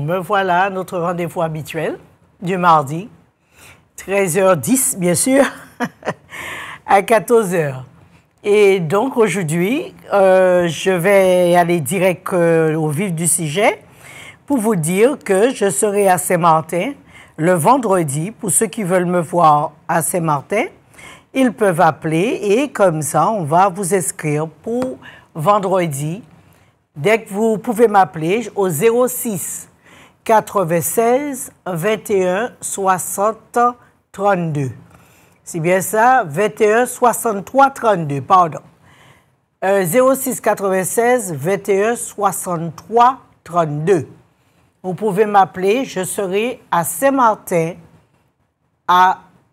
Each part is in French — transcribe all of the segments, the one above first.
me voilà, notre rendez-vous habituel du mardi, 13h10, bien sûr, à 14h. Et donc, aujourd'hui, je vais aller direct au vif du sujet pour vous dire que je serai à Saint-Martin le vendredi. Pour ceux qui veulent me voir à Saint-Martin, ils peuvent appeler et comme ça, on va vous inscrire pour vendredi. Dès que vous pouvez m'appeler au 06 96 21 60 32. C'est bien ça, 21 63 32, pardon. 06 96 21 63 32. Vous pouvez m'appeler, je serai à Saint-Martin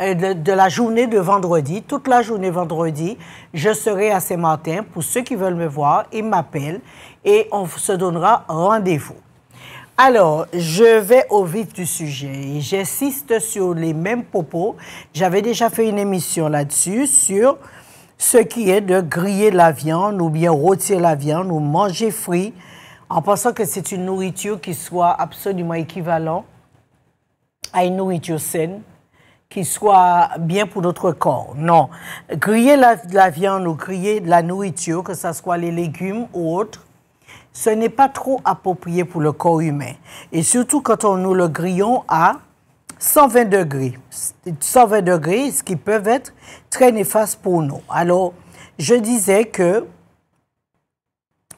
de la journée de vendredi, toute la journée vendredi, je serai à Saint-Martin. Pour ceux qui veulent me voir, ils m'appellent et on se donnera rendez-vous. Alors, je vais au vif du sujet. J'insiste sur les mêmes propos. J'avais déjà fait une émission là-dessus, sur ce qui est de griller la viande ou bien rôtir la viande ou manger frit, en pensant que c'est une nourriture qui soit absolument équivalente à une nourriture saine, qui soit bien pour notre corps. Non. Griller la viande ou griller de la nourriture, que ce soit les légumes ou autres, ce n'est pas trop approprié pour le corps humain. Et surtout quand nous le grillons à 120 degrés. 120 degrés, ce qui peut être très néfaste pour nous. Alors, je disais que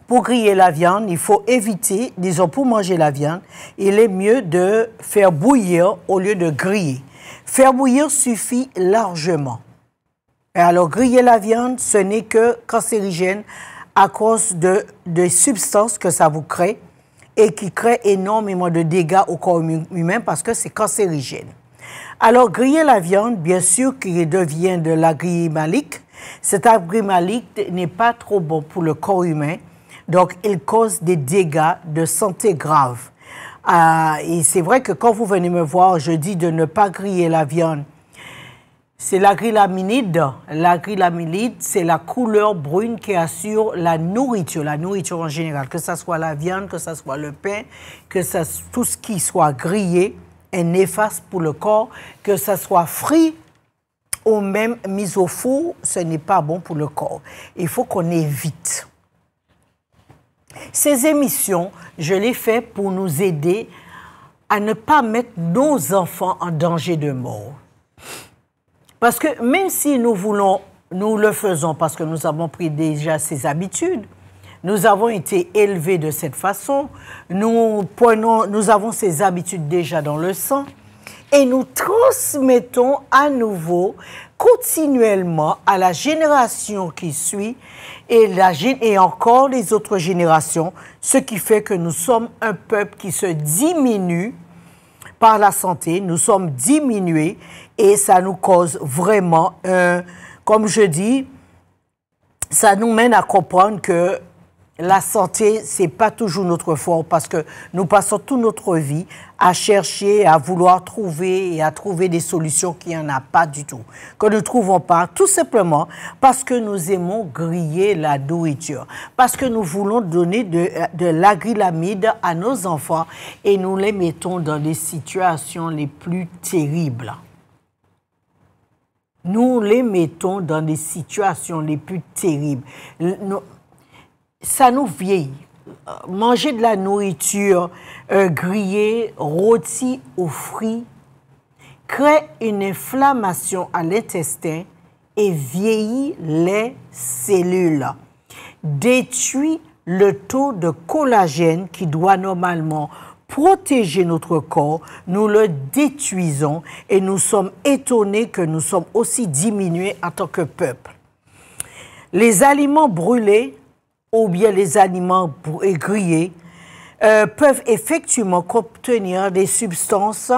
pour griller la viande, il faut éviter, disons pour manger la viande, il est mieux de faire bouillir au lieu de griller. Faire bouillir suffit largement. Et alors, griller la viande, ce n'est que cancérigène à cause de substances que ça vous crée et qui créent énormément de dégâts au corps humain parce que c'est cancérigène. Alors, griller la viande, bien sûr, qui devient de l'agri malique. Cet agri malique n'est pas trop bon pour le corps humain, donc il cause des dégâts de santé graves. Et c'est vrai que quand vous venez me voir, je dis de ne pas griller la viande. C'est l'acrylamide. L'acrylamide, c'est la couleur brune qui assure la nourriture en général, que ce soit la viande, que ce soit le pain, que tout ce qui soit grillé est néfaste pour le corps, que ce soit frit ou même mis au four, ce n'est pas bon pour le corps. Il faut qu'on évite. Ces émissions, je les fais pour nous aider à ne pas mettre nos enfants en danger de mort. Parce que même si nous le faisons parce que nous avons pris déjà ces habitudes, nous avons été élevés de cette façon, nous avons ces habitudes déjà dans le sang et nous transmettons à nouveau continuellement à la génération qui suit et encore les autres générations, ce qui fait que nous sommes un peuple qui se diminue par la santé, nous sommes diminués et ça nous cause vraiment, comme je dis, ça nous mène à comprendre que la santé, c'est pas toujours notre fort parce que nous passons toute notre vie à chercher, à vouloir trouver et à trouver des solutions qu'il n'y en a pas du tout, que nous ne trouvons pas, tout simplement parce que nous aimons griller la nourriture, parce que nous voulons donner de l'acrylamide à nos enfants et nous les mettons dans les situations les plus terribles. Nous les mettons dans des situations les plus terribles. Ça nous vieillit. Manger de la nourriture grillée, rôtie ou frite crée une inflammation à l'intestin et vieillit les cellules. Détruit le taux de collagène qui doit normalement protéger notre corps. Nous le détruisons et nous sommes étonnés que nous sommes aussi diminués en tant que peuple. Les aliments brûlés ou bien les aliments grillés peuvent effectivement contenir des substances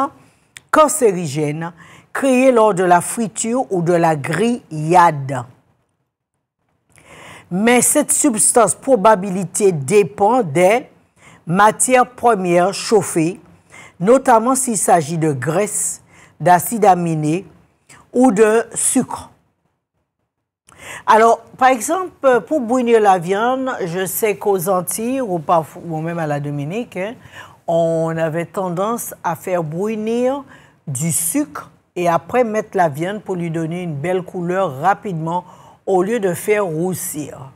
cancérigènes créées lors de la friture ou de la grillade. Mais cette substance probabilité dépend des matières premières chauffées, notamment s'il s'agit de graisse, d'acides aminés ou de sucre. Alors, par exemple, pour bouillir la viande, je sais qu'aux Antilles ou même à la Dominique, on avait tendance à faire brunir du sucre et après mettre la viande pour lui donner une belle couleur rapidement au lieu de faire roussir.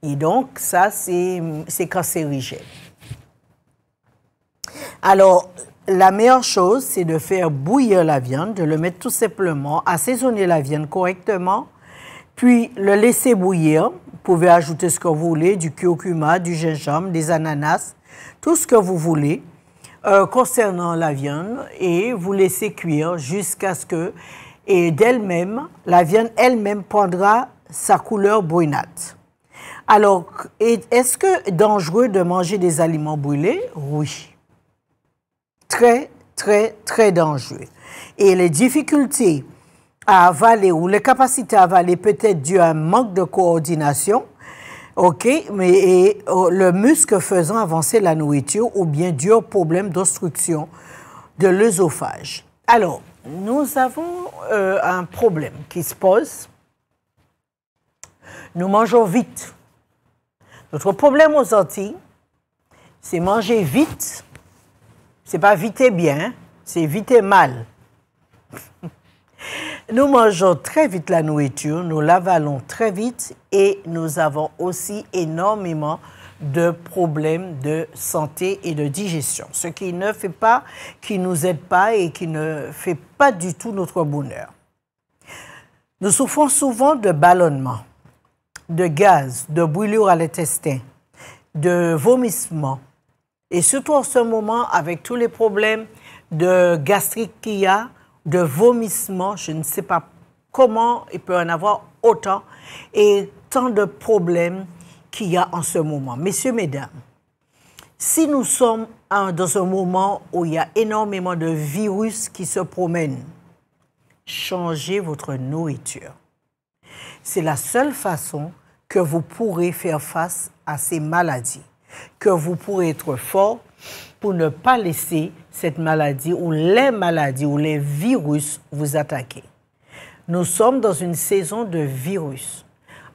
Et donc, ça, c'est cancérigène. Alors, la meilleure chose, c'est de faire bouillir la viande, de le mettre tout simplement, assaisonner la viande correctement, puis le laisser bouillir. Vous pouvez ajouter ce que vous voulez, du curcuma, du gingembre, des ananas, tout ce que vous voulez concernant la viande, et vous laissez cuire jusqu'à ce que, et d'elle-même, la viande elle-même prendra sa couleur brunâtre. Alors, est-ce que dangereux de manger des aliments brûlés? Oui. Très, très, très dangereux. Et les difficultés à avaler ou les capacités à avaler peut-être dues à un manque de coordination, OK, mais le muscle faisant avancer la nourriture ou bien dû au problème d'obstruction de l'œsophage. Alors, nous avons un problème qui se pose. Nous mangeons vite. Notre problème aux Antilles, c'est manger vite. C'est pas vite et bien, c'est vite et mal. Nous mangeons très vite la nourriture, nous l'avalons très vite et nous avons aussi énormément de problèmes de santé et de digestion, ce qui ne fait pas, qui nous aide pas et qui ne fait pas du tout notre bonheur. Nous souffrons souvent de ballonnement, de gaz, de brûlure à l'intestin, de vomissement. Et surtout en ce moment, avec tous les problèmes de gastrique qu'il y a, de vomissement, je ne sais pas comment il peut en avoir autant, et tant de problèmes qu'il y a en ce moment. Messieurs, mesdames, si nous sommes dans un moment où il y a énormément de virus qui se promènent, changez votre nourriture. C'est la seule façon que vous pourrez faire face à ces maladies, que vous pourrez être fort pour ne pas laisser cette maladie ou les virus vous attaquer. Nous sommes dans une saison de virus.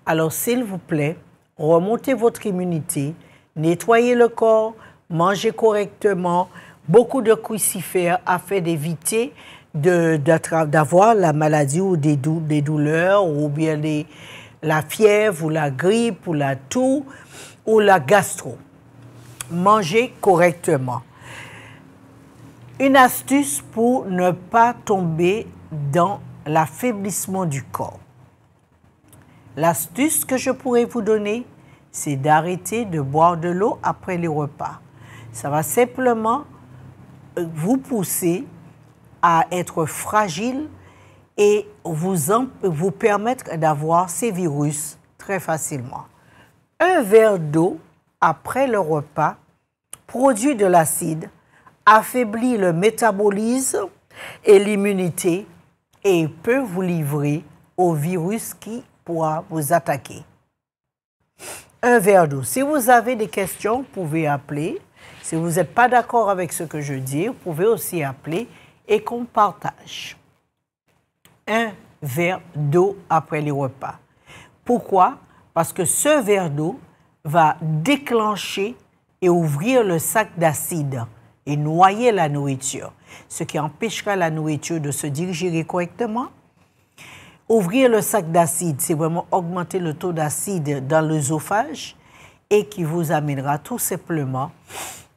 Alors, s'il vous plaît, remontez votre immunité, nettoyez le corps, mangez correctement, beaucoup de crucifères afin d'éviter d'avoir la maladie ou des douleurs ou bien la fièvre ou la grippe ou la toux ou la gastro. Mangez correctement. Une astuce pour ne pas tomber dans l'affaiblissement du corps. L'astuce que je pourrais vous donner, c'est d'arrêter de boire de l'eau après les repas. Ça va simplement vous pousser à être fragile et vous permettre d'avoir ces virus très facilement. Un verre d'eau après le repas produit de l'acide, affaiblit le métabolisme et l'immunité et peut vous livrer au virus qui pourra vous attaquer. Un verre d'eau. Si vous avez des questions, vous pouvez appeler. Si vous n'êtes pas d'accord avec ce que je dis, vous pouvez aussi appeler et qu'on partage. Un verre d'eau après les repas. Pourquoi? Parce que ce verre d'eau va déclencher et ouvrir le sac d'acide et noyer la nourriture, ce qui empêchera la nourriture de se digérer correctement. Ouvrir le sac d'acide, c'est vraiment augmenter le taux d'acide dans l'œsophage et qui vous amènera tout simplement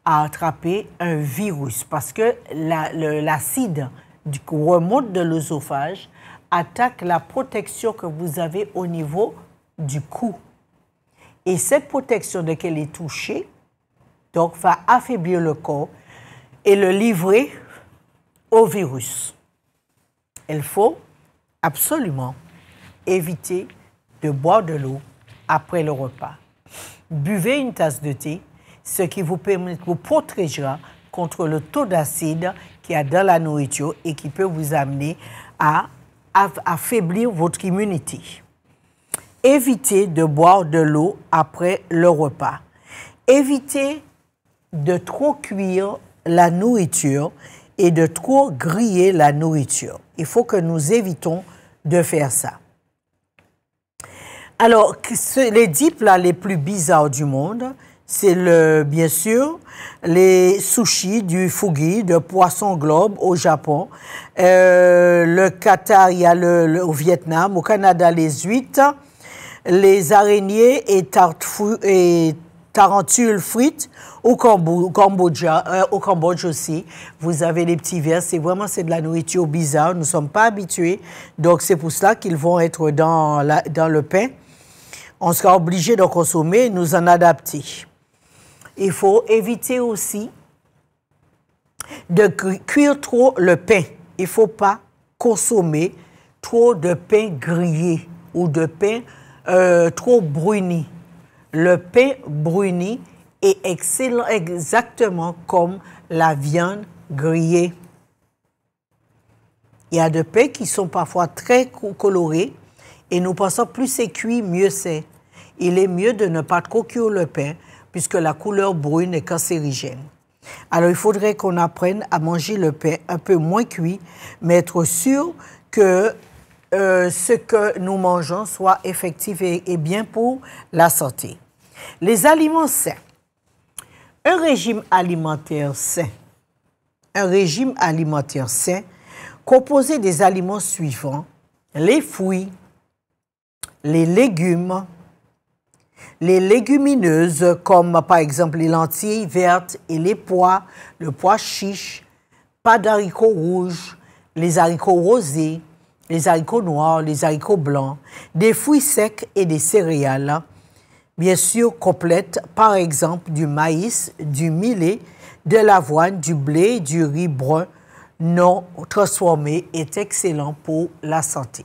à attraper un virus parce que l'acide qui remonte de l'œsophage attaque la protection que vous avez au niveau du cou. Et cette protection dès qu'elle est touchée, donc, va affaiblir le corps et le livrer au virus. Il faut absolument éviter de boire de l'eau après le repas. Buvez une tasse de thé, ce qui vous protégera contre le taux d'acide qu'il y a dans la nourriture et qui peut vous amener à affaiblir votre immunité. Évitez de boire de l'eau après le repas. Évitez de trop cuire la nourriture et de trop griller la nourriture. Il faut que nous évitons de faire ça. Alors, les 10 plats les plus bizarres du monde, c'est bien sûr les sushis du fugi, de poisson globe au Japon. Le Qatar, il y a au Vietnam. Au Canada, les huîtres, les araignées et tarentules frites. Au Cambodge aussi, vous avez les petits vers. C'est de la nourriture bizarre. Nous ne sommes pas habitués. Donc, c'est pour cela qu'ils vont être dans le pain. On sera obligé de consommer et nous en adapter. Il faut éviter aussi de cuire trop le pain. Il ne faut pas consommer trop de pain grillé ou de pain trop bruni. Le pain bruni est excellent, exactement comme la viande grillée. Il y a des pains qui sont parfois très colorés et nous pensons plus c'est cuit, mieux c'est. Il est mieux de ne pas trop cuire le pain puisque la couleur brune est cancérigène. Alors, il faudrait qu'on apprenne à manger le pain un peu moins cuit, mais être sûr que ce que nous mangeons soit effectif et bien pour la santé. Les aliments sains. Un régime alimentaire sain. Un régime alimentaire sain composé des aliments suivants: les fruits, les légumes, les légumineuses comme par exemple les lentilles vertes et les pois, le pois chiche, pas d'haricots rouges, les haricots rosés, les haricots noirs, les haricots blancs, des fruits secs et des céréales, bien sûr complètes, par exemple du maïs, du millet, de l'avoine, du blé, du riz brun non transformé est excellent pour la santé.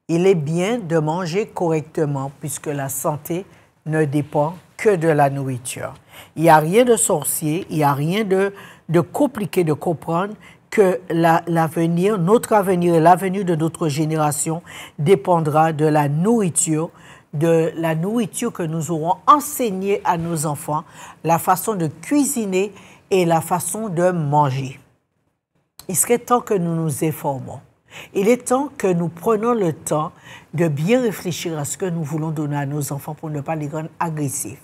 Il est bien de manger correctement puisque la santé ne dépend que de la nourriture. Il n'y a rien de sorcier, il n'y a rien de compliqué de comprendre que l'avenir, notre avenir et l'avenir de notre génération dépendra de la nourriture que nous aurons enseignée à nos enfants, la façon de cuisiner et la façon de manger. Il serait temps que nous nous informons. Il est temps que nous prenions le temps de bien réfléchir à ce que nous voulons donner à nos enfants pour ne pas les rendre agressifs.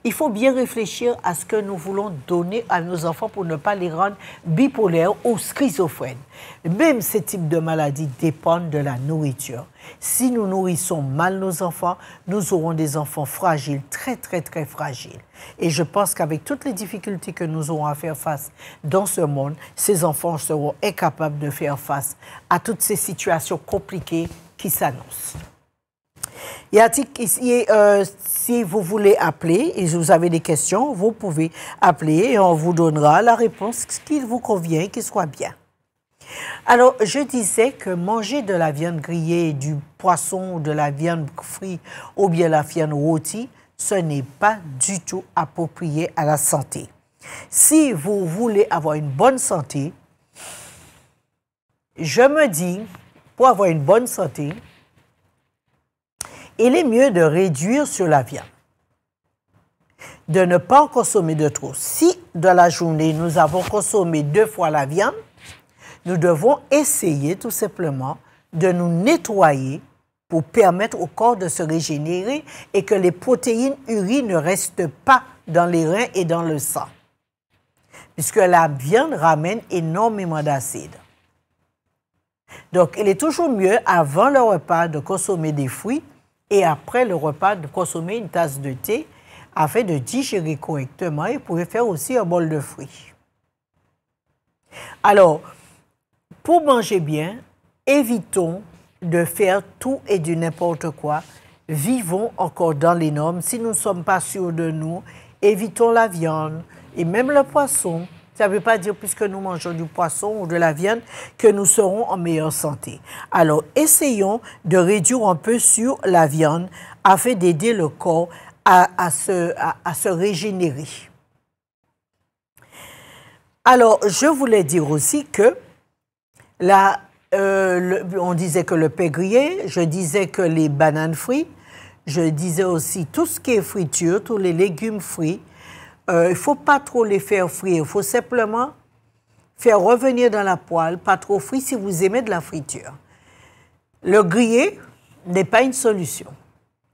Il faut bien réfléchir à ce que nous voulons donner à nos enfants pour ne pas les rendre bipolaires ou schizophrènes. Même ces types de maladies dépendent de la nourriture. Si nous nourrissons mal nos enfants, nous aurons des enfants fragiles, très, très, très fragiles. Et je pense qu'avec toutes les difficultés que nous aurons à faire face dans ce monde, ces enfants seront incapables de faire face à toutes ces situations compliquées qui s'annoncent. Si vous voulez appeler et vous avez des questions, vous pouvez appeler et on vous donnera la réponse qui vous convient, qui soit bien. Alors, je disais que manger de la viande grillée, du poisson, de la viande frite ou bien la viande rôtie, ce n'est pas du tout approprié à la santé. Si vous voulez avoir une bonne santé, je me dis, pour avoir une bonne santé, il est mieux de réduire sur la viande, de ne pas en consommer de trop. Si dans la journée, nous avons consommé 2 fois la viande, nous devons essayer tout simplement de nous nettoyer pour permettre au corps de se régénérer et que les protéines urines ne restent pas dans les reins et dans le sang, puisque la viande ramène énormément d'acide. Donc, il est toujours mieux, avant le repas, de consommer des fruits et après le repas, de consommer une tasse de thé afin de digérer correctement. Et vous pouvez faire aussi un bol de fruits. Alors, pour manger bien, évitons de faire tout et du n'importe quoi. Vivons encore dans les normes. Si nous ne sommes pas sûrs de nous, évitons la viande et même le poisson. Ça ne veut pas dire, puisque nous mangeons du poisson ou de la viande, que nous serons en meilleure santé. Alors, essayons de réduire un peu sur la viande afin d'aider le corps à se régénérer. Alors, je voulais dire aussi que on disait que le pain grillé, je disais que les bananes frites, je disais aussi tout ce qui est friture, tous les légumes frits. Il ne faut pas trop les faire frire, il faut simplement faire revenir dans la poêle, pas trop frit si vous aimez de la friture. Le grillé n'est pas une solution.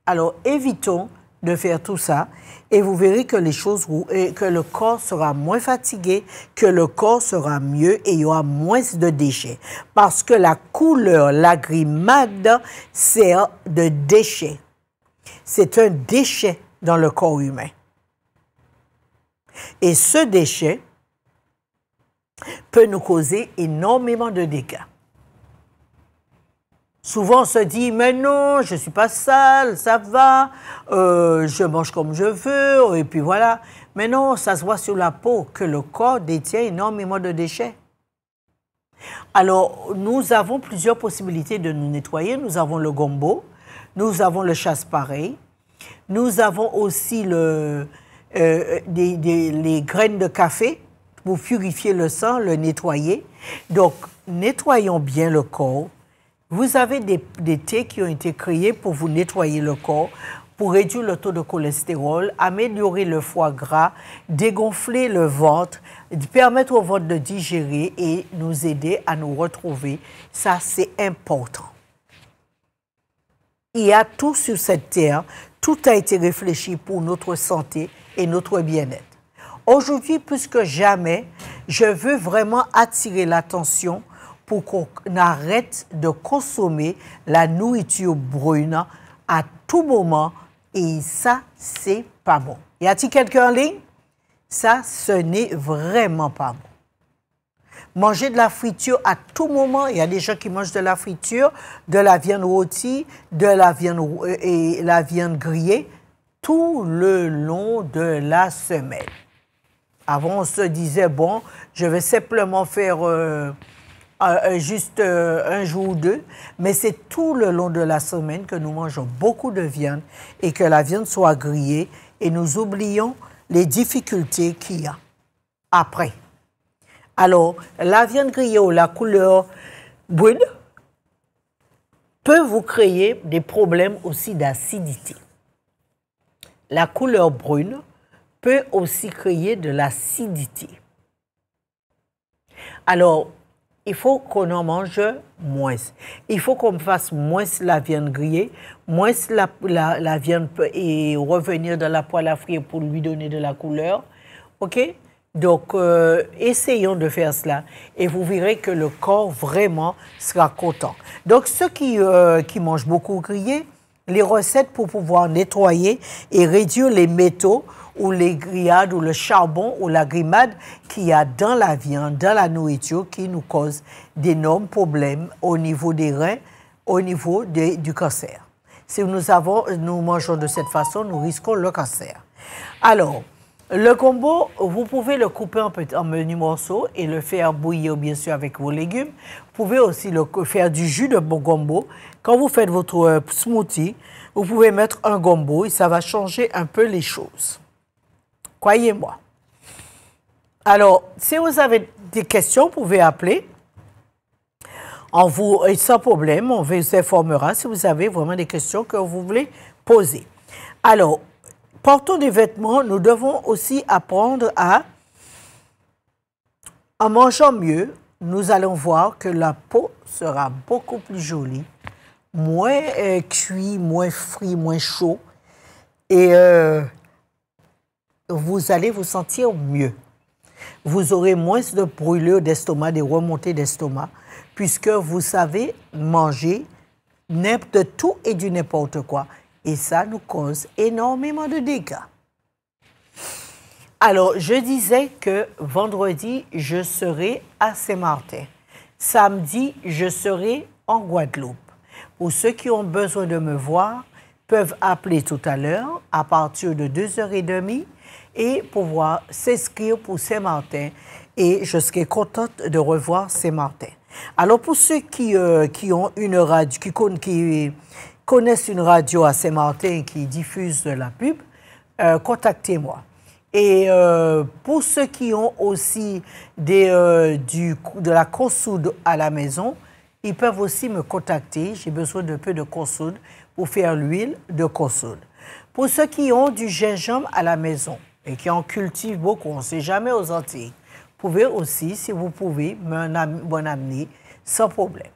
Alors évitons de faire tout ça et vous verrez que les choses, que le corps sera moins fatigué, que le corps sera mieux et il y aura moins de déchets. Parce que la couleur, la grimade, sert de déchet. C'est un déchet dans le corps humain. Et ce déchet peut nous causer énormément de dégâts. Souvent, on se dit, mais non, je ne suis pas sale, ça va, je mange comme je veux, et puis voilà. Mais non, ça se voit sur la peau que le corps détient énormément de déchets. Alors, nous avons plusieurs possibilités de nous nettoyer. Nous avons le gombo, nous avons le chasse-pareil, nous avons aussi les graines de café pour purifier le sang, le nettoyer. Donc, nettoyons bien le corps. Vous avez des thés qui ont été créés pour vous nettoyer le corps, pour réduire le taux de cholestérol, améliorer le foie gras, dégonfler le ventre, permettre au ventre de digérer et nous aider à nous retrouver. Ça, c'est important. Il y a tout sur cette terre, tout a été réfléchi pour notre santé et notre bien-être. Aujourd'hui, plus que jamais, je veux vraiment attirer l'attention pour qu'on arrête de consommer la nourriture brune à tout moment. Et ça, c'est pas bon. Y a-t-il quelqu'un en ligne? Ça, ce n'est vraiment pas bon. Manger de la friture à tout moment. Il y a des gens qui mangent de la friture, de la viande rôtie, de la viande grillée tout le long de la semaine. Avant, on se disait, bon, je vais simplement faire juste un jour ou deux, mais c'est tout le long de la semaine que nous mangeons beaucoup de viande et que la viande soit grillée et nous oublions les difficultés qu'il y a après. Alors, la viande grillée ou la couleur brune peut vous créer des problèmes aussi d'acidité. La couleur brune peut aussi créer de l'acidité. Alors, il faut qu'on en mange moins. Il faut qu'on fasse moins la viande grillée, moins la viande et revenir dans la poêle à frire pour lui donner de la couleur. OK? Donc, essayons de faire cela et vous verrez que le corps vraiment sera content. Donc, ceux qui mangent beaucoup grillé, les recettes pour pouvoir nettoyer et réduire les métaux ou les grillades ou le charbon ou la grimade qu'il y a dans la viande, dans la nourriture qui nous cause d'énormes problèmes au niveau des reins, au niveau du cancer. Si nous mangeons de cette façon, nous risquons le cancer. Alors, le gombo, vous pouvez le couper en petits morceaux et le faire bouillir bien sûr avec vos légumes. Vous pouvez aussi faire du jus de gombo. Quand vous faites votre smoothie, vous pouvez mettre un gombo et ça va changer un peu les choses. Croyez-moi. Alors, si vous avez des questions, vous pouvez appeler. Sans problème, on vous informera si vous avez vraiment des questions que vous voulez poser. Alors, portons des vêtements, nous devons aussi apprendre en mangeant mieux, nous allons voir que la peau sera beaucoup plus jolie, moins cuit, moins frit, moins chaud. Et vous allez vous sentir mieux. Vous aurez moins de brûlures d'estomac, des remontées d'estomac, puisque vous savez manger de tout et du n'importe quoi. Et ça nous cause énormément de dégâts. Alors, je disais que vendredi, je serai à Saint-Martin. Samedi, je serai en Guadeloupe. Pour ceux qui ont besoin de me voir, peuvent appeler tout à l'heure à partir de 2h30 et pouvoir s'inscrire pour Saint-Martin. Et je serai contente de revoir Saint-Martin. Alors, pour ceux qui ont une radio, qui connaissent une radio à Saint-Martin qui diffuse de la pub, contactez-moi. Et pour ceux qui ont aussi de la consoude à la maison, ils peuvent aussi me contacter. J'ai besoin de peu de consoude pour faire l'huile de consoude. Pour ceux qui ont du gingembre à la maison et qui en cultivent beaucoup, on ne sait jamais aux Antilles, vous pouvez aussi, si vous pouvez, m'en amener sans problème.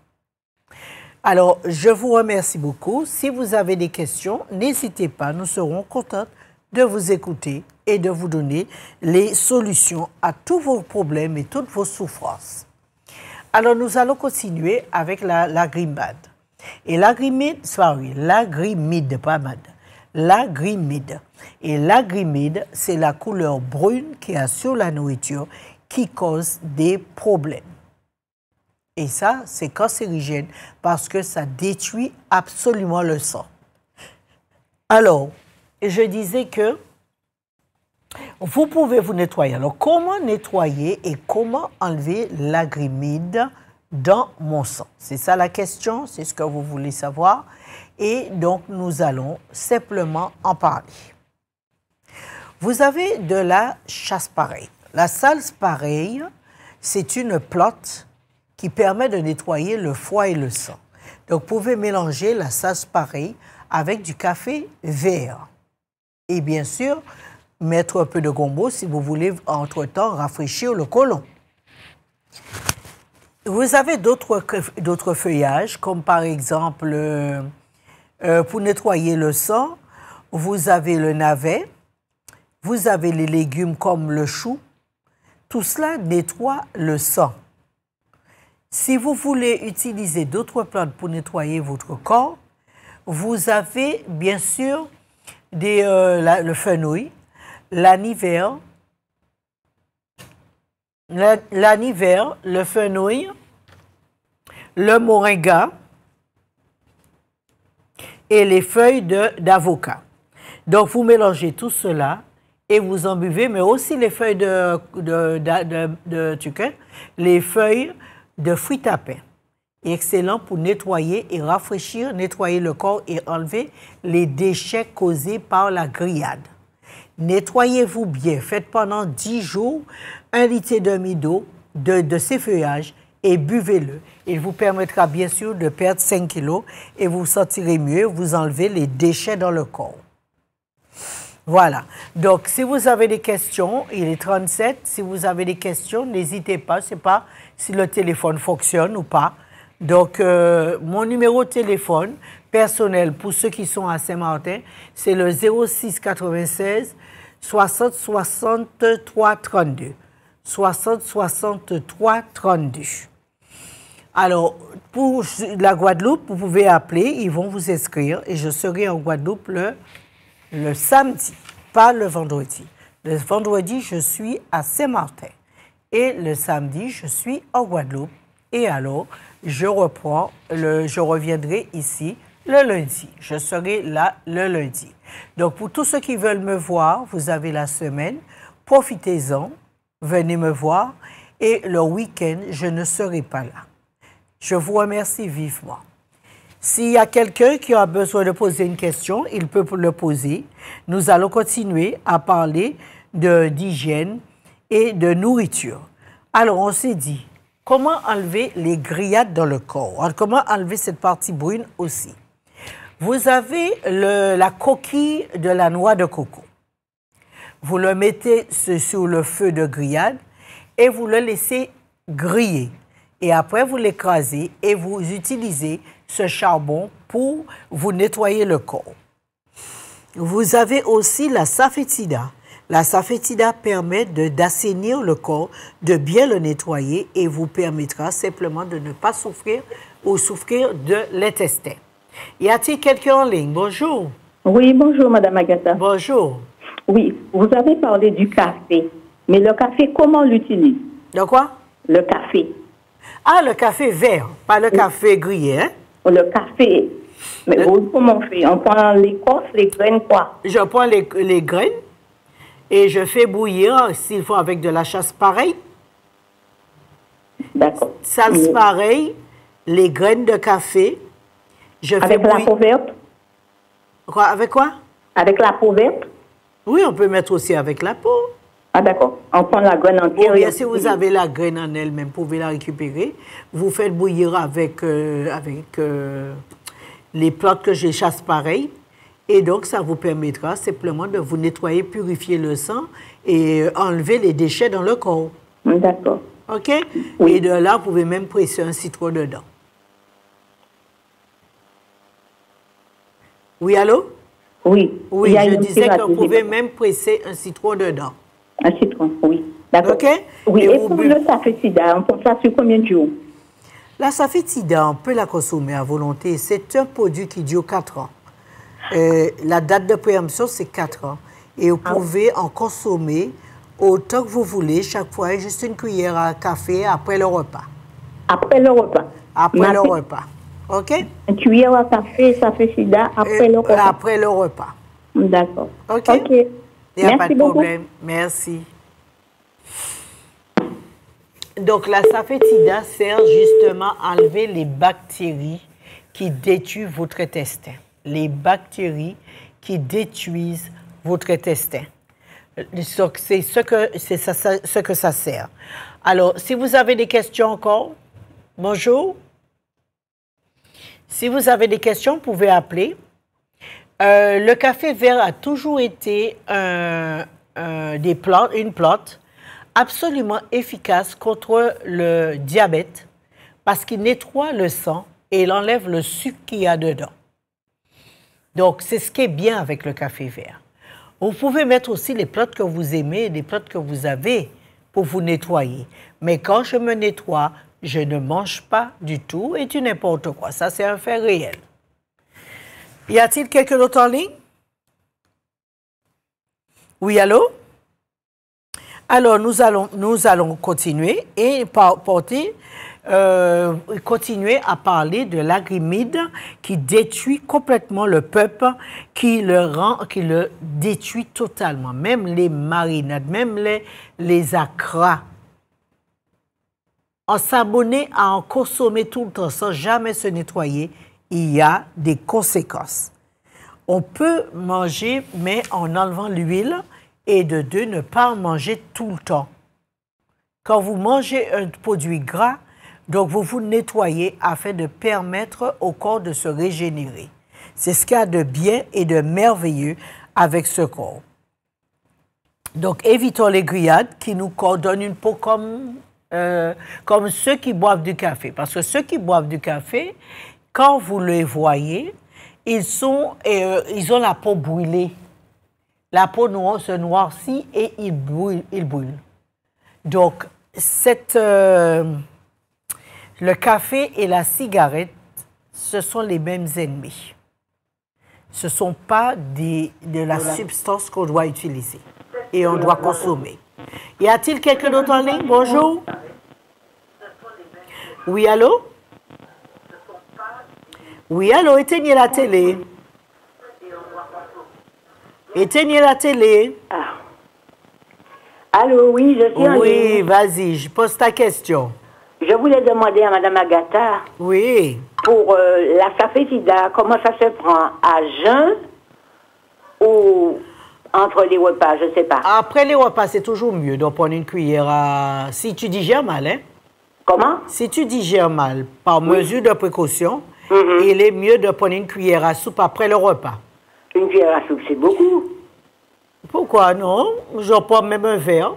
Alors, je vous remercie beaucoup. Si vous avez des questions, n'hésitez pas. Nous serons contents de vous écouter et de vous donner les solutions à tous vos problèmes et toutes vos souffrances. Alors, nous allons continuer avec l'agrimide. Et l'agrimide, pas mad. L'agrimide. Et l'agrimide, c'est la couleur brune qui est sur la nourriture qui cause des problèmes. Et ça, c'est cancérigène parce que ça détruit absolument le sang. Alors, je disais que vous pouvez vous nettoyer. Alors, comment nettoyer et comment enlever l'agrimide dans mon sang? C'est ça la question, c'est ce que vous voulez savoir. Et donc, nous allons simplement en parler. Vous avez de la chasse-pareille. La salse-pareille, c'est une plante qui permet de nettoyer le foie et le sang. Donc, vous pouvez mélanger la salse-pareille avec du café vert. Et bien sûr, mettre un peu de gombo si vous voulez, entre-temps, rafraîchir le côlon. Vous avez d'autres feuillages, comme par exemple, pour nettoyer le sang, vous avez le navet, vous avez les légumes comme le chou. Tout cela nettoie le sang. Si vous voulez utiliser d'autres plantes pour nettoyer votre corps, vous avez bien sûr le fenouil, l'aniver, le fenouil, le moringa et les feuilles d'avocat. Donc, vous mélangez tout cela et vous en buvez, mais aussi les feuilles les feuilles de fruits à pain. Excellent pour nettoyer et rafraîchir, nettoyer le corps et enlever les déchets causés par la grillade. Nettoyez-vous bien, faites pendant 10 jours 1,5 litre d'eau de ces feuillages et buvez-le. Il vous permettra bien sûr de perdre 5 kilos et vous vous sentirez mieux, vous enlevez les déchets dans le corps. Voilà. Donc, si vous avez des questions, il est 37. Si vous avez des questions, n'hésitez pas. Je ne sais pas si le téléphone fonctionne ou pas. Donc, mon numéro de téléphone personnel pour ceux qui sont à Saint-Martin, c'est le 06 96 60 63 32. 60 63 32. Alors, pour la Guadeloupe, vous pouvez appeler, ils vont vous inscrire et je serai en Guadeloupe le samedi, pas le vendredi. Le vendredi, je suis à Saint-Martin. Et le samedi, je suis en Guadeloupe. Et alors, je reviendrai ici le lundi. Je serai là le lundi. Donc, pour tous ceux qui veulent me voir, vous avez la semaine. Profitez-en, venez me voir. Et le week-end, je ne serai pas là. Je vous remercie vivement. S'il y a quelqu'un qui a besoin de poser une question, il peut le poser. Nous allons continuer à parler d'hygiène et de nourriture. Alors, on s'est dit, comment enlever les grillades dans le corps? Comment enlever cette partie brune aussi? Vous avez la coquille de la noix de coco. Vous le mettez sur le feu de grillade et vous le laissez griller. Et après, vous l'écrasez et vous utilisez ce charbon pour vous nettoyer le corps. Vous avez aussi la safétida. La safétida permet d'assainir le corps, de bien le nettoyer et vous permettra simplement de ne pas souffrir ou souffrir de l'intestin. Y a-t-il quelqu'un en ligne? Bonjour. Oui, bonjour, Madame Agatha. Bonjour. Oui, vous avez parlé du café. Mais le café, comment on l'utilise? De quoi? Le café. Ah, le café vert, pas le café grillé, hein? Le café. Mais comment on fait? On prend l'écorce, les graines, quoi? Je prends les graines et je fais bouillir, s'il faut, avec de la chasse pareille. D'accord. Salse pareille, les graines de café. Avec la peau verte? Quoi, avec quoi? Avec la peau verte? Oui, on peut mettre aussi avec la peau. Ah, d'accord. On prend la graine entière. Ou bien si vous avez la graine en elle-même, vous pouvez la récupérer. Vous faites bouillir avec les plantes que je chasse pareil. Et donc, ça vous permettra simplement de vous nettoyer, purifier le sang et enlever les déchets dans le corps. D'accord. OK? Oui. Et de là, vous pouvez même presser un citron dedans. Oui, allô? Oui. Oui, je disais qu'on pouvait même presser un citron dedans. Un citron, oui. D'accord. OK? Oui, et pour le safetida, on prend ça sur combien de jours? La safetida, on peut la consommer à volonté. C'est un produit qui dure 4 ans. La date de préemption, c'est 4 ans. Et vous pouvez en consommer autant que vous voulez, chaque fois, juste une cuillère à café après le repas. Après le repas? Après le repas. OK? Une cuillère à café, safetida, après le repas? Après le repas. D'accord. OK? OK. Il n'y a pas de beaucoup. problème. Merci. Donc, la safetida sert justement à enlever les bactéries qui détruisent votre intestin. Les bactéries qui détruisent votre intestin. C'est ce que ça sert. Alors, si vous avez des questions encore, bonjour. Si vous avez des questions, vous pouvez appeler. Le café vert a toujours été une plante absolument efficace contre le diabète parce qu'il nettoie le sang et il enlève le sucre qu'il y a dedans. Donc, c'est ce qui est bien avec le café vert. Vous pouvez mettre aussi les plantes que vous aimez, les plantes que vous avez pour vous nettoyer. Mais quand je me nettoie, je ne mange pas du tout et du n'importe quoi. Ça, c'est un fait réel. Y a-t-il quelqu'un d'autre en ligne? Oui, allô? Alors, nous allons continuer et continuer à parler de l'agrimide qui détruit complètement le peuple, qui le détruit totalement. Même les marinades, même les acras. En s'abonner à en consommer tout le temps sans jamais se nettoyer, il y a des conséquences. On peut manger, mais en enlevant l'huile, et de deux, ne pas en manger tout le temps. Quand vous mangez un produit gras, donc vous vous nettoyez afin de permettre au corps de se régénérer. C'est ce qu'il y a de bien et de merveilleux avec ce corps. Donc évitons les grillades qui nous donnent une peau comme ceux qui boivent du café. Parce que ceux qui boivent du café, quand vous les voyez, ils ont la peau brûlée. La peau se noircit et il brûle. Donc, le café et la cigarette, ce sont les mêmes ennemis. Ce ne sont pas de la substance qu'on doit utiliser et on doit consommer. Y a-t-il quelqu'un d'autre en ligne? Bonjour. Oui, allô? Oui, allô, éteignez la télé. Éteignez la télé. Ah. Allô, oui, je suis en ligne. Oui, vas-y, je pose ta question. Je voulais demander à Mme Agatha. Oui. Pour la safetida, comment ça se prend? À jeun ou entre les repas, je ne sais pas. Après les repas, c'est toujours mieux de prendre une cuillère à... Si tu digères mal, hein? Comment? Si tu digères mal, par mesure de précaution, il est mieux de prendre une cuillère à soupe après le repas. Une cuillère à soupe, c'est beaucoup. Pourquoi non? J'en prends même un verre.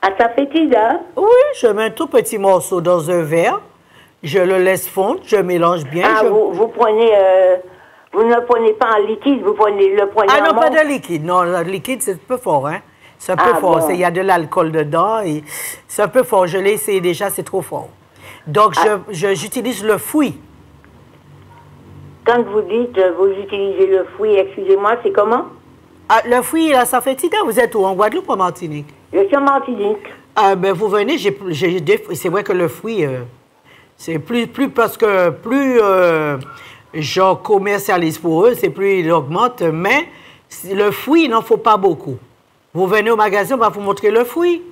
À safetida? Oui, je mets un tout petit morceau dans un verre, je le laisse fondre, je mélange bien. Ah, vous prenez... vous ne le prenez pas en liquide, vous le prenez en... Ah non, pas de liquide. Non, le liquide, c'est un peu fort, hein? C'est un peu fort. Bon. Il y a de l'alcool dedans et c'est un peu fort. Je l'ai essayé déjà, c'est trop fort. Donc, j'utilise le fouet. Quand vous dites vous utilisez le fouet, excusez-moi, c'est comment? Ah, le fouet, là, ça fait tida. Vous êtes où? En Guadeloupe ou en Martinique? Je suis en Martinique. Ah, ben, vous venez, c'est vrai que le fouet, c'est plus parce que plus j'en commercialise pour eux, c'est plus il augmente, mais le fouet, il n'en faut pas beaucoup. Vous venez au magasin, on va vous montrer le fruit.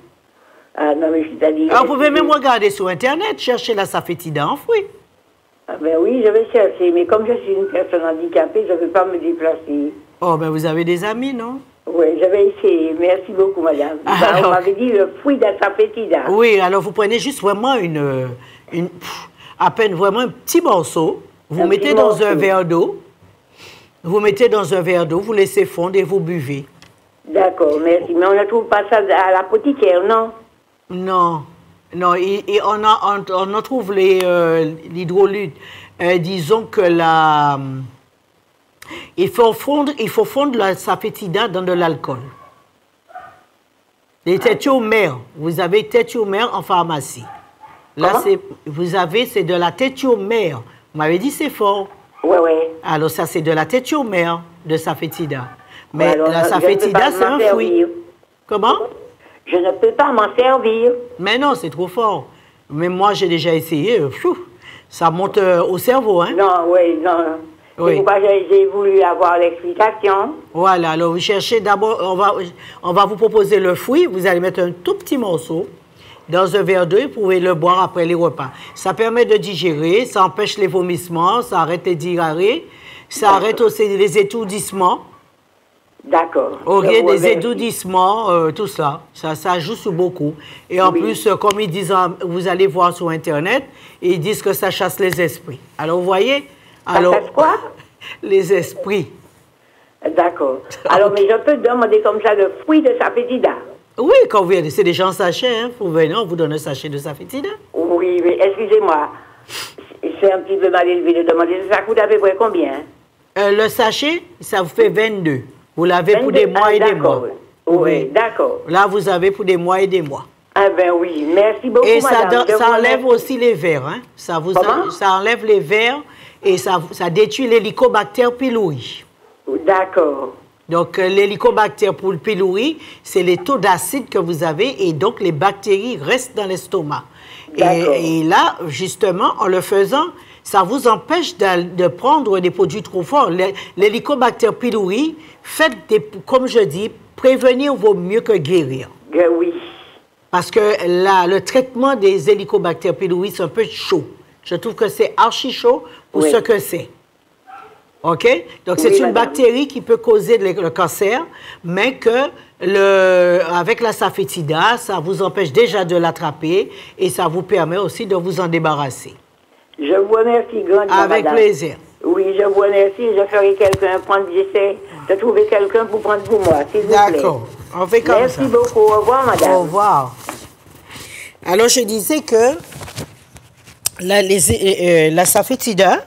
Ah non, mais c'est-à-dire... Alors, vous pouvez même regarder sur Internet, chercher la safetida en fruits. Ah ben oui, je vais chercher, mais comme je suis une personne handicapée, je ne peux pas me déplacer. Oh, ben vous avez des amis, non? Oui, je vais essayer. Merci beaucoup, madame. Alors, on m'avait dit le fruit de la safetida. Oui, alors vous prenez juste vraiment à peine vraiment un petit morceau, vous mettez dans un verre d'eau, vous mettez dans un verre d'eau, vous laissez fondre et vous buvez. D'accord, merci. Mais on ne trouve pas ça à l'apothicaire, non? Non, non, et on en trouve l'hydrolute. Disons que Il faut fondre la safétida dans de l'alcool. Les tétiomères, vous avez tétiomère en pharmacie. Là, c'est de la tétiomère. Vous m'avez dit c'est fort. Oui, oui. Alors ça, c'est de la tétiomère de safétida. Mais alors, la safétida, c'est un fruit. Comment? Je ne peux pas m'en servir. Mais non, c'est trop fort. Mais moi, j'ai déjà essayé. Ça monte au cerveau, hein? Non, oui, non. Oui. C'est pourquoi j'ai voulu avoir l'explication. Voilà, alors vous cherchez d'abord, on va vous proposer le fruit. Vous allez mettre un tout petit morceau dans un verre d'eau et vous pouvez le boire après les repas. Ça permet de digérer, ça empêche les vomissements, ça arrête les diarrhées, ça arrête aussi les étourdissements. D'accord. Ok, des étourdissements, tout ça. Ça joue sur beaucoup. Et en plus, comme ils disent, vous allez voir sur Internet, ils disent que ça chasse les esprits. Alors, vous voyez? Alors, ça chasse quoi? Les esprits. D'accord. Alors, mais je peux demander comme ça le fruit de safétida? Oui, quand vous venez, c'est déjà en sachet, hein. Vous venez, on vous donne un sachet de safétida. Oui, mais excusez-moi. C'est un petit peu mal élevé de demander. Ça coûte à peu près combien? Le sachet, ça vous fait 22. Vous l'avez pour des mois et des mois. Oui, d'accord. Là, vous avez pour des mois et des mois. Ah ben oui, merci beaucoup, et madame. Et ça enlève aussi les vers, hein. Ça enlève les vers et ça détruit l'hélicobactère pylori. D'accord. Donc, l'hélicobactère pylori, c'est les taux d'acide que vous avez et donc les bactéries restent dans l'estomac. Et là, justement, en le faisant, ça vous empêche de prendre des produits trop forts. L'hélicobactère pylori, comme je dis, prévenir vaut mieux que guérir. Oui. Parce que le traitement des hélicobactères pylori, c'est un peu chaud. Je trouve que c'est archi chaud pour ce que c'est. OK? Donc, c'est une bactérie qui peut causer le cancer, mais avec la safétida, ça vous empêche déjà de l'attraper et ça vous permet aussi de vous en débarrasser. Je vous remercie grandement, avec madame. Plaisir. Oui, je vous remercie. Je ferai j'essaie de trouver quelqu'un pour prendre pour moi, s'il vous plaît. D'accord. On fait comme ça. Merci beaucoup. Au revoir, madame. Au revoir. Alors, je disais que la safétida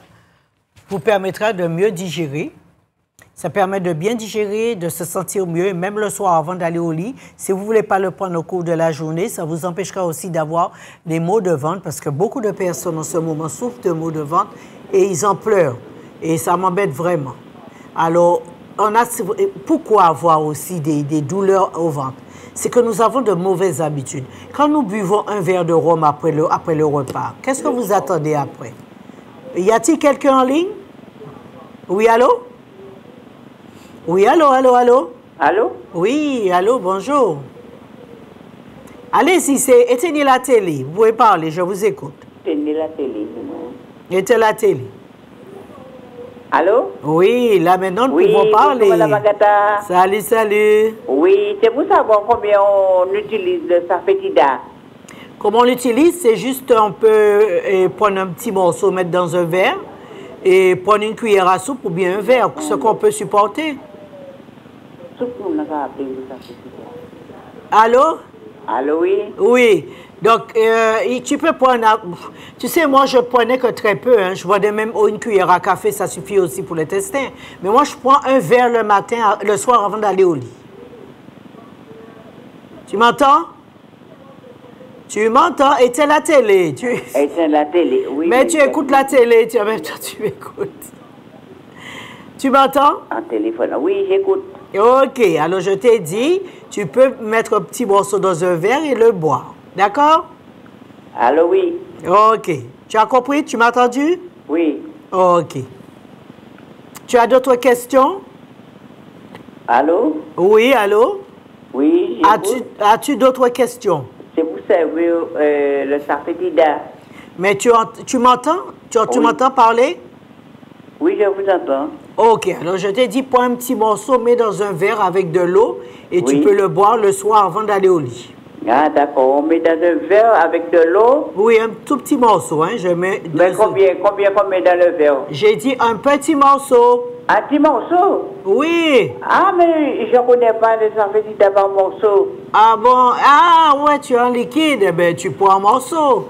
vous permettra de mieux digérer. Ça permet de bien digérer, de se sentir mieux, même le soir avant d'aller au lit. Si vous ne voulez pas le prendre au cours de la journée, ça vous empêchera aussi d'avoir des maux de ventre parce que beaucoup de personnes en ce moment souffrent de maux de ventre et ils en pleurent. Et ça m'embête vraiment. Alors, pourquoi avoir aussi des douleurs au ventre? C'est que nous avons de mauvaises habitudes. Quand nous buvons un verre de rhum après le repas, qu'est-ce que vous attendez après? Y a-t-il quelqu'un en ligne? Oui, allô? Oui, allô? Allô? Oui, allô, bonjour. Allez-y, éteignez la télé. Vous pouvez parler, je vous écoute. Éteignez la télé. Éteignez la télé. Allô? Oui, là maintenant nous pouvons parler. Oui, Madame Agatha. Salut. Oui, c'est pour savoir combien on utilise le safétida. Comment on l'utilise? C'est juste, on peut prendre un petit morceau, mettre dans un verre et prendre une cuillère à soupe ou bien un verre, ce qu'on peut supporter. Allô? Allô, oui? Oui. Donc, tu peux prendre... Tu sais, moi, je prenais que très peu. Hein. Je prenais même une cuillère à café, ça suffit aussi pour l'intestin. Mais moi, je prends un verre le matin, le soir, avant d'aller au lit. Tu m'entends? Tu m'entends? Éteins la télé. Éteins la télé, oui. Mais tu écoutes la télé, en même temps, tu m'écoutes. Tu m'entends? En téléphone, oui, j'écoute. OK. Alors, je t'ai dit, tu peux mettre un petit morceau dans un verre et le boire. D'accord? Allô, oui. OK. Tu as compris? Tu m'as entendu? Oui. OK. Tu as d'autres questions? Allô? Oui, allô? Oui, As-tu d'autres questions? C'est pour servir le safétida. Mais tu m'entends? Tu m'entends parler? Oui, je vous entends. OK. Alors, je t'ai dit, prends un petit morceau, mets dans un verre avec de l'eau et tu peux le boire le soir avant d'aller au lit. Ah, d'accord. On met dans un verre avec de l'eau? Oui, un tout petit morceau. Hein. Je mets mais combien qu'on met dans le verre? J'ai dit un petit morceau. Un petit morceau? Oui. Ah, mais je ne connais pas les safétida par morceau. Ah bon? Ah, ouais, tu es en liquide. Eh bien, tu prends un morceau.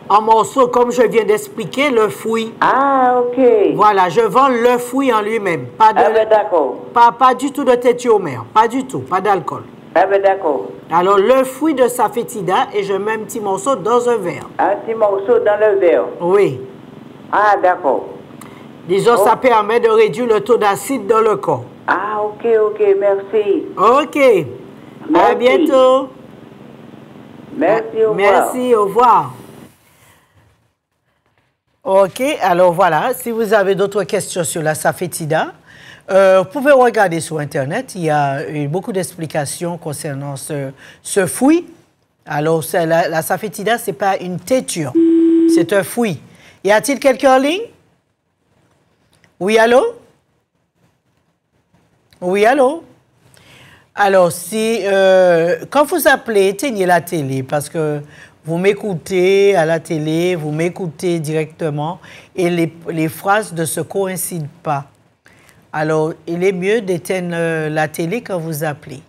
en morceaux, comme je viens d'expliquer, le fruit. Ah, ok. Voilà, je vends le fruit en lui-même. Pas de, Ah ben d'accord. pas du tout de tétiomère, pas du tout, pas d'alcool. Ah ben d'accord. Alors, le fruit de sa fétida et je mets un petit morceau dans un verre. Un petit morceau dans le verre. Oui. Ah, d'accord. Disons, ça permet de réduire le taux d'acide dans le corps. Ah, ok, merci. Ok. Merci. À bientôt. Merci, au revoir. Merci, au revoir. Ok, alors voilà, si vous avez d'autres questions sur la safétida, vous pouvez regarder sur Internet, il y a beaucoup d'explications concernant ce fruit. Alors, la safétida, ce n'est pas une têture, c'est un fruit. Y a-t-il quelqu'un en ligne? Oui, allô? Oui, allô? Alors, si, quand vous appelez, éteignez la télé parce que vous m'écoutez à la télé, vous m'écoutez directement et les phrases ne se coïncident pas. Alors, il est mieux d'éteindre la télé quand vous appelez.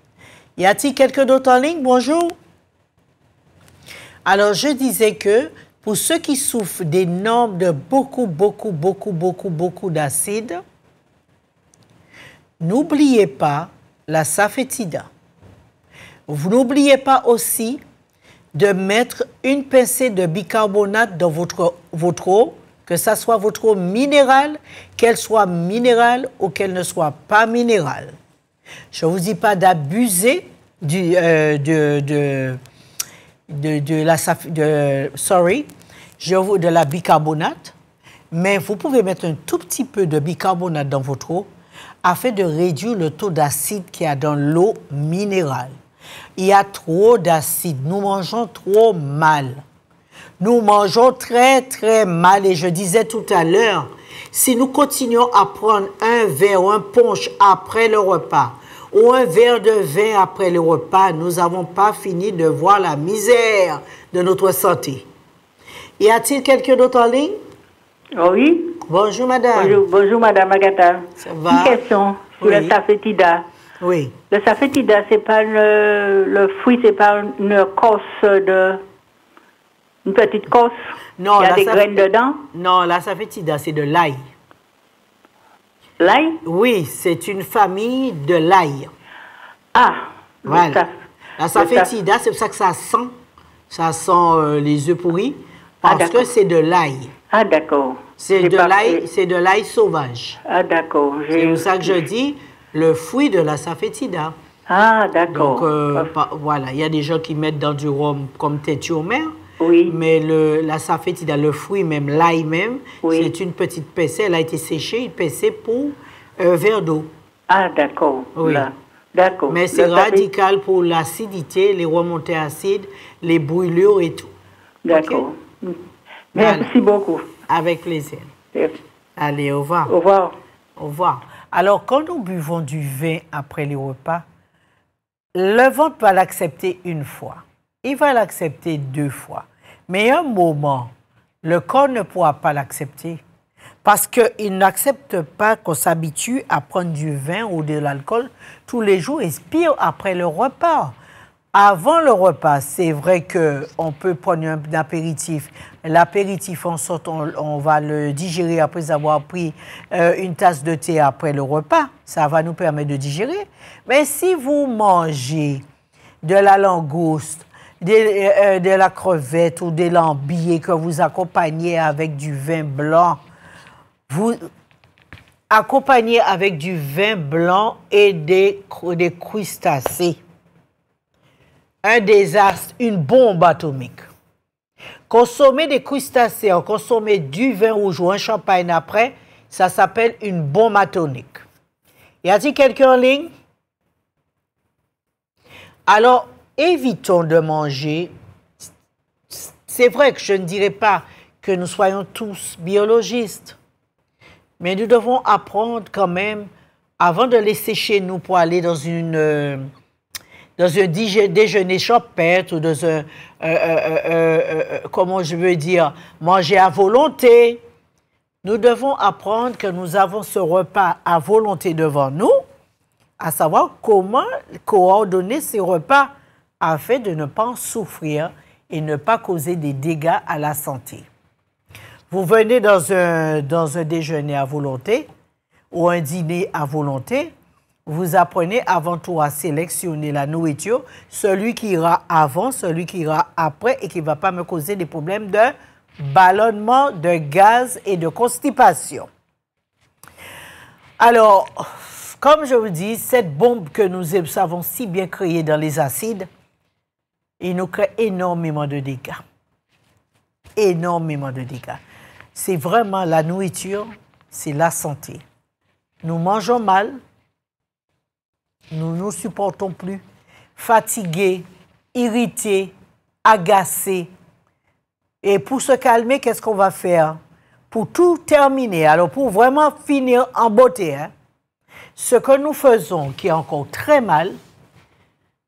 Y a-t-il quelqu'un d'autre en ligne? Bonjour. Alors, je disais que pour ceux qui souffrent des normes de beaucoup d'acide, n'oubliez pas la safétida. Vous n'oubliez pas aussi de mettre une pincée de bicarbonate dans votre eau, que ça soit votre eau minérale, qu'elle soit minérale ou qu'elle ne soit pas minérale. Je ne vous dis pas d'abuser de la bicarbonate, mais vous pouvez mettre un tout petit peu de bicarbonate dans votre eau afin de réduire le taux d'acide qu'il y a dans l'eau minérale. Il y a trop d'acide. Nous mangeons trop mal. Nous mangeons très mal. Et je disais tout à l'heure, si nous continuons à prendre un verre ou un punch après le repas, ou un verre de vin après le repas, nous n'avons pas fini de voir la misère de notre santé. Y a-t-il quelqu'un d'autre en ligne? Oui. Bonjour, madame. Bonjour, madame Agatha. Ça va? Une question sur Oui. le safétida. Oui. Le safétida, c'est pas le fruit, c'est pas une cosse une petite cosse. Non, il y a des graines dedans. Non, la safétida, c'est de l'ail. L'ail? Oui, c'est une famille de l'ail. Ah. Voilà. La safétida, c'est pour ça que ça sent les œufs pourris, parce que c'est de l'ail. Ah, d'accord. C'est de l'ail sauvage. Ah, d'accord. C'est pour ça que je dis le fruit de la safétida. Ah, d'accord. Donc, voilà, il y a des gens qui mettent dans du rhum comme tétiomère. Oui. Mais la safétida, le fruit même, l'ail même, oui. C'est une petite pincée. Elle a été séchée, une pincée pour un verre d'eau. Ah, d'accord. Oui. D'accord. Mais c'est radical pour l'acidité, les remontées acides, les brûlures et tout. D'accord. Okay? Merci beaucoup. Avec plaisir. Merci. Allez, au revoir. Au revoir. Au revoir. Alors, quand nous buvons du vin après les repas, le ventre va l'accepter une fois. Il va l'accepter 2 fois. Mais à un moment, le corps ne pourra pas l'accepter parce qu'il n'accepte pas qu'on s'habitue à prendre du vin ou de l'alcool tous les jours et pire après le repas. Avant le repas, c'est vrai qu'on peut prendre un apéritif. L'apéritif, en sorte, on va le digérer après avoir pris une tasse de thé après le repas. Ça va nous permettre de digérer. Mais si vous mangez de la langouste, de la crevette ou des lambiers que vous accompagnez avec du vin blanc, vous accompagnez avec du vin blanc et des crustacés. Un désastre, une bombe atomique. Consommer des crustacés, consommer du vin rouge ou un champagne après, ça s'appelle une bombe atomique. Y a-t-il quelqu'un en ligne? Alors, évitons de manger. C'est vrai que je ne dirais pas que nous soyons tous biologistes, mais nous devons apprendre quand même, avant de laisser chez nous pour aller dans un déjeuner champêtre ou dans un, comment je veux dire, manger à volonté. Nous devons apprendre que nous avons ce repas à volonté devant nous, à savoir comment coordonner ces repas afin de ne pas en souffrir et ne pas causer des dégâts à la santé. Vous venez dans un déjeuner à volonté ou un dîner à volonté, vous apprenez avant tout à sélectionner la nourriture, celui qui ira avant, celui qui ira après et qui ne va pas me causer des problèmes de ballonnement, de gaz et de constipation. Alors, comme je vous dis, cette bombe que nous savons si bien créer dans les acides, il nous crée énormément de dégâts. Énormément de dégâts. C'est vraiment la nourriture, c'est la santé. Nous mangeons mal, nous ne nous supportons plus, fatigués, irrités, agacés. Et pour se calmer, qu'est-ce qu'on va faire? Pour tout terminer, alors pour vraiment finir en beauté, hein, ce que nous faisons, qui est encore très mal,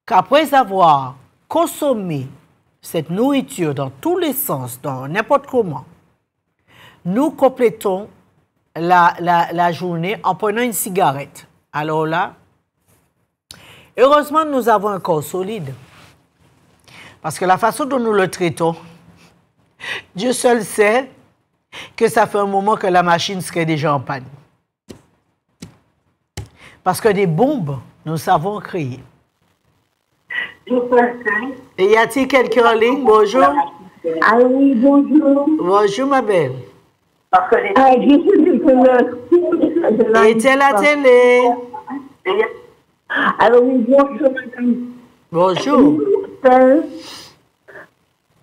qu'après avoir consommé cette nourriture dans tous les sens, dans n'importe comment, nous complétons la journée en prenant une cigarette. Alors là, heureusement, nous avons un corps solide. Parce que la façon dont nous le traitons, Dieu seul sait que ça fait un moment que la machine serait déjà en panne. Parce que des bombes, nous savons créer. Et y a-t-il quelqu'un en ligne? Bonjour. Ah oui, bonjour. Bonjour, ma belle. Était la télé. Alors oui, bonjour, madame. Bonjour.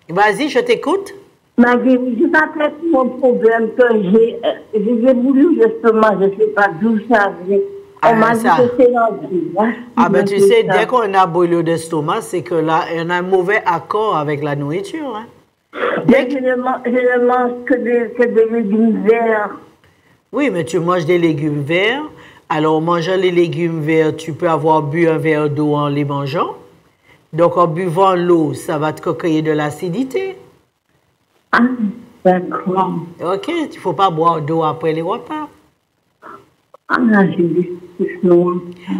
Vas-y, je t'écoute. Maggie, je m'appelle pour mon problème que j'ai des boulots justement, je ne sais pas d'où ça vient. On m'a dit que c'est l'envie. Ah ben tu sais, dès qu'on a brûlure d'estomac, c'est que là, on a un mauvais accord avec la nourriture. Hein. Je ne mange que des légumes verts. Oui, mais tu manges des légumes verts. Alors, en mangeant les légumes verts, tu peux avoir bu un verre d'eau en les mangeant. Donc, en buvant l'eau, ça va te créer de l'acidité. Ah, d'accord. OK, il ne faut pas boire d'eau après les repas. Ah, j'ai des soucis.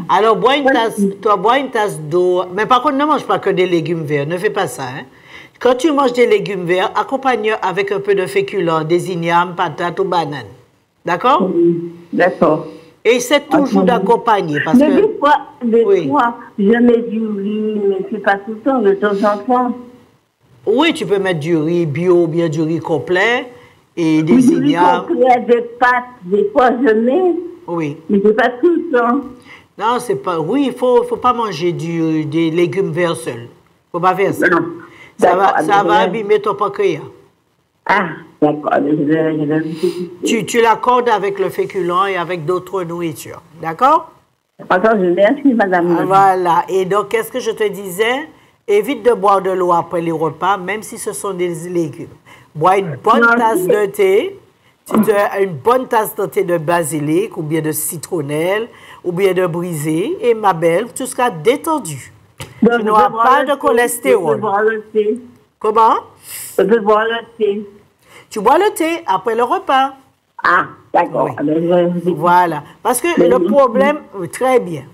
Alors, bois une tasse d'eau. Mais par contre, ne mange pas que des légumes verts. Ne fais pas ça. Hein? Quand tu manges des légumes verts, accompagne avec un peu de féculents, des ignames, patates ou bananes. D'accord? D'accord. Et c'est toujours d'accompagner. Parce mais que... des fois, je mets du riz, mais c'est pas tout le temps, de temps en temps. Oui, tu peux mettre du riz bio ou bien du riz complet et des ignames. Du riz complet, des pâtes, des fois je mets. Oui. Mais c'est pas tout le temps. Non, c'est pas... Oui, il faut pas manger des légumes verts seuls. Faut pas faire ça. Non. Ça va abîmer ton pancréas. Ah, d'accord. Tu l'accordes avec le féculent et avec d'autres nourritures. D'accord? Attends, je merci, madame. Voilà. Et donc, qu'est-ce que je te disais? Évite de boire de l'eau après les repas, même si ce sont des légumes. Bois une bonne tasse de thé. Si tu as une bonne tasse de thé de basilic, ou bien de citronnelle, ou bien de brisé, et ma belle, tu seras détendu. Donc, tu n'auras pas de cholestérol. Je peux boire le thé. Comment? Je peux boire le thé. Tu bois le thé après le repas. Ah, d'accord. Oui. Voilà. Parce que le problème, très bien.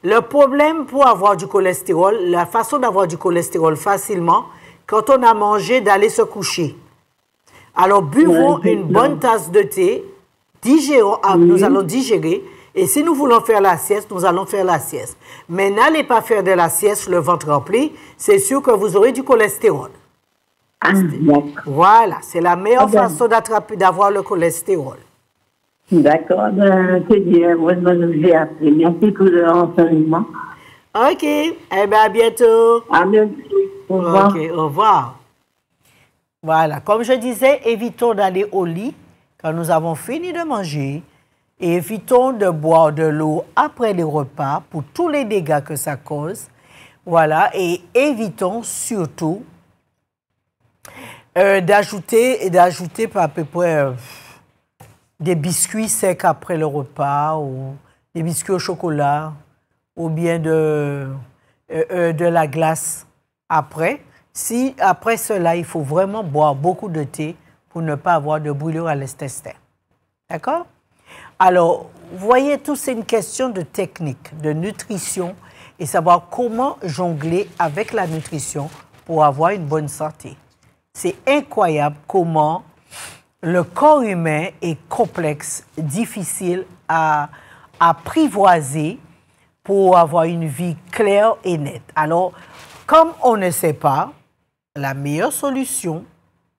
Le problème pour avoir du cholestérol, la façon d'avoir du cholestérol facilement, quand on a mangé, d'aller se coucher. Alors, buvons une bonne tasse de thé, digérons, nous allons digérer, et si nous voulons faire la sieste, nous allons faire la sieste. Mais n'allez pas faire de la sieste le ventre rempli, c'est sûr que vous aurez du cholestérol. Ah, voilà, c'est la meilleure façon d'avoir le cholestérol. D'accord, c'est bien. Moi, je vais appeler. Merci pour le renseignement. OK, eh bien, à bientôt. À bientôt. Au revoir. OK, au revoir. Voilà, comme je disais, évitons d'aller au lit quand nous avons fini de manger et évitons de boire de l'eau après les repas pour tous les dégâts que ça cause. Voilà, et évitons surtout d'ajouter à peu près des biscuits secs après le repas ou des biscuits au chocolat ou bien de la glace après. Si après cela, il faut vraiment boire beaucoup de thé pour ne pas avoir de brûlure à l'intestin. D'accord? Alors, vous voyez, tout c'est une question de technique, de nutrition et savoir comment jongler avec la nutrition pour avoir une bonne santé. C'est incroyable comment le corps humain est complexe, difficile à apprivoiser pour avoir une vie claire et nette. Alors, comme on ne sait pas, la meilleure solution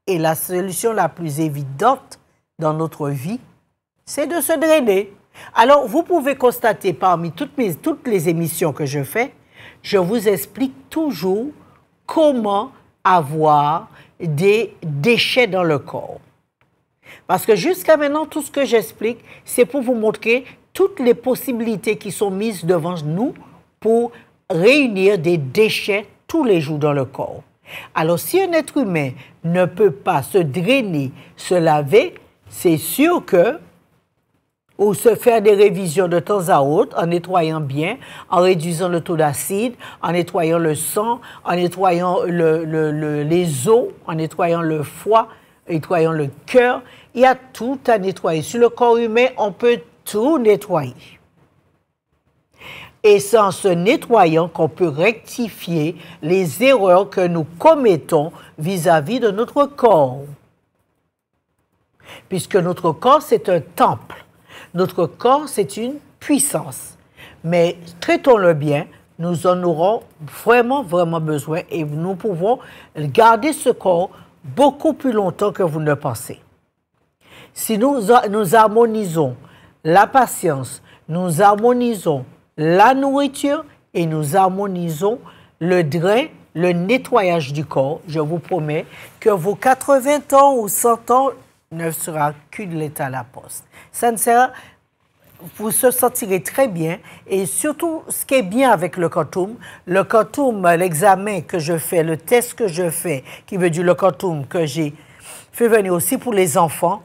et la solution la plus évidente dans notre vie, c'est de se drainer. Alors, vous pouvez constater parmi toutes les émissions que je fais, je vous explique toujours comment avoir des déchets dans le corps. Parce que jusqu'à maintenant, tout ce que j'explique, c'est pour vous montrer toutes les possibilités qui sont mises devant nous pour réunir des déchets tous les jours dans le corps. Alors, si un être humain ne peut pas se drainer, se laver, c'est sûr que, ou se faire des révisions de temps à autre, en nettoyant bien, en réduisant le taux d'acide, en nettoyant le sang, en nettoyant les os, en nettoyant le foie, en nettoyant le cœur. Il y a tout à nettoyer. Sur le corps humain, on peut tout nettoyer. Et c'est en se nettoyant qu'on peut rectifier les erreurs que nous commettons vis-à-vis de notre corps. Puisque notre corps, c'est un temple. Notre corps, c'est une puissance. Mais traitons-le bien, nous en aurons vraiment, vraiment besoin et nous pouvons garder ce corps beaucoup plus longtemps que vous ne pensez. Si nous harmonisons la patience, nous harmonisons la nourriture et nous harmonisons le drain, le nettoyage du corps, je vous promets que vos 80 ans ou 100 ans ne sera qu'une lettre à la poste. Ça ne sert, vous se sentirez très bien et surtout ce qui est bien avec le Quantum, l'examen que je fais, le test que je fais, qui veut dire le Quantum que j'ai fait venir aussi pour les enfants,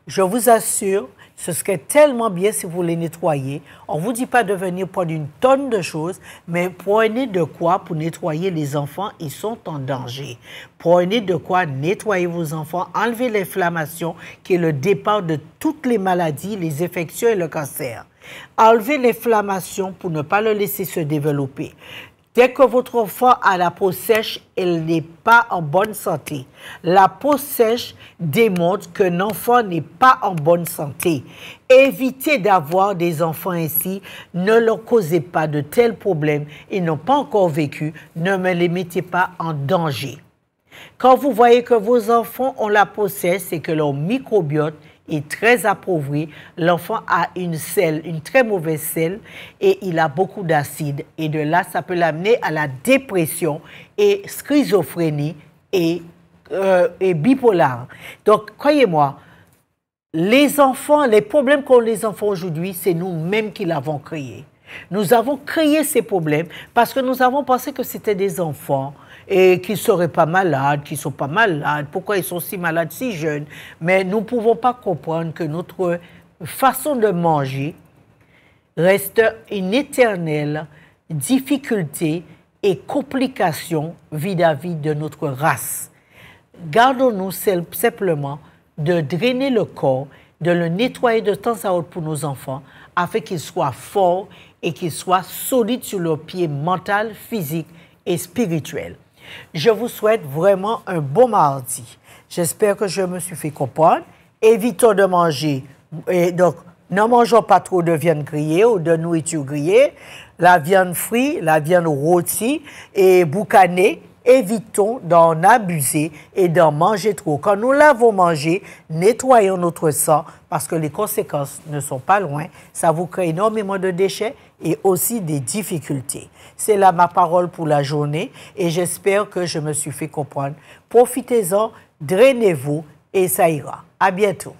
je vous assure, ce serait tellement bien si vous les nettoyez. On ne vous dit pas de venir prendre une tonne de choses, mais prenez de quoi pour nettoyer les enfants, ils sont en danger. Prenez de quoi nettoyer vos enfants, enlever l'inflammation qui est le départ de toutes les maladies, les infections et le cancer. Enlevez l'inflammation pour ne pas le laisser se développer. Dès que votre enfant a la peau sèche, elle n'est pas en bonne santé. La peau sèche démontre qu'un enfant n'est pas en bonne santé. Évitez d'avoir des enfants ainsi. Ne leur causez pas de tels problèmes. Ils n'ont pas encore vécu. Ne me les mettez pas en danger. Quand vous voyez que vos enfants ont la peau sèche, c'est que leur microbiote est très appauvri. L'enfant a une très mauvaise selle et il a beaucoup d'acide. Et de là, ça peut l'amener à la dépression et schizophrénie et bipolaire. Donc, croyez-moi, les enfants, les problèmes qu'ont les enfants aujourd'hui, c'est nous-mêmes qui l'avons créé. Nous avons créé ces problèmes parce que nous avons pensé que c'était des enfants et qu'ils ne seraient pas malades, qu'ils ne sont pas malades, pourquoi ils sont si malades, si jeunes. Mais nous ne pouvons pas comprendre que notre façon de manger reste une éternelle difficulté et complication vis-à-vis de notre race. Gardons-nous simplement de drainer le corps, de le nettoyer de temps à autre pour nos enfants, afin qu'ils soient forts et qu'ils soient solides sur leur pied mental, physique et spirituel. Je vous souhaite vraiment un bon mardi. J'espère que je me suis fait comprendre. Évitons de manger, et donc ne mangeons pas trop de viande grillée ou de nourriture grillée, la viande frite, la viande rôtie et boucanée. Évitons d'en abuser et d'en manger trop. Quand nous l'avons mangé, nettoyons notre sang parce que les conséquences ne sont pas loin. Ça vous crée énormément de déchets et aussi des difficultés. C'est là ma parole pour la journée et j'espère que je me suis fait comprendre. Profitez-en, drainez-vous et ça ira. À bientôt.